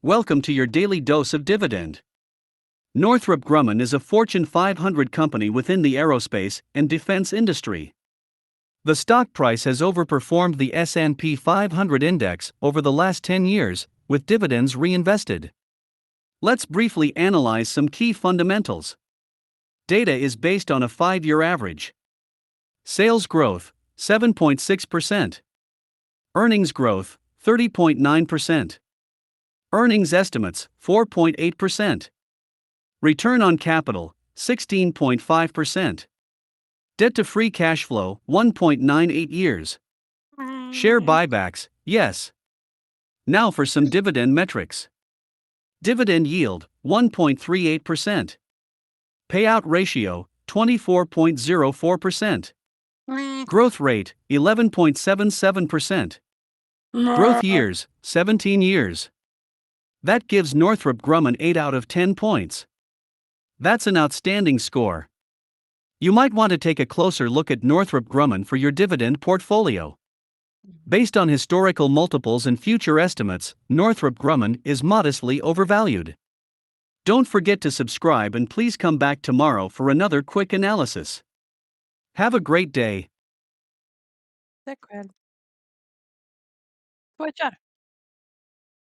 Welcome to your daily dose of dividend. Northrop Grumman is a Fortune 500 company within the aerospace and defense industry. The stock price has overperformed the S&P 500 index over the last 10 years, with dividends reinvested. Let's briefly analyze some key fundamentals. Data is based on a 5-year average. Sales growth, 7.6%. Earnings growth, 30.9%. Earnings estimates, 4.8%. Return on capital, 16.5%. Debt to free cash flow, 1.98 years. Share buybacks, yes. Now for some dividend metrics. Dividend yield, 1.38%. Payout ratio, 24.04%. Growth rate, 11.77%. Growth years, 17 years. That gives Northrop Grumman 8 out of 10 points. That's an outstanding score. You might want to take a closer look at Northrop Grumman for your dividend portfolio. Based on historical multiples and future estimates, Northrop Grumman is modestly overvalued. Don't forget to subscribe and please come back tomorrow for another quick analysis. Have a great day. D'accord. Pode já.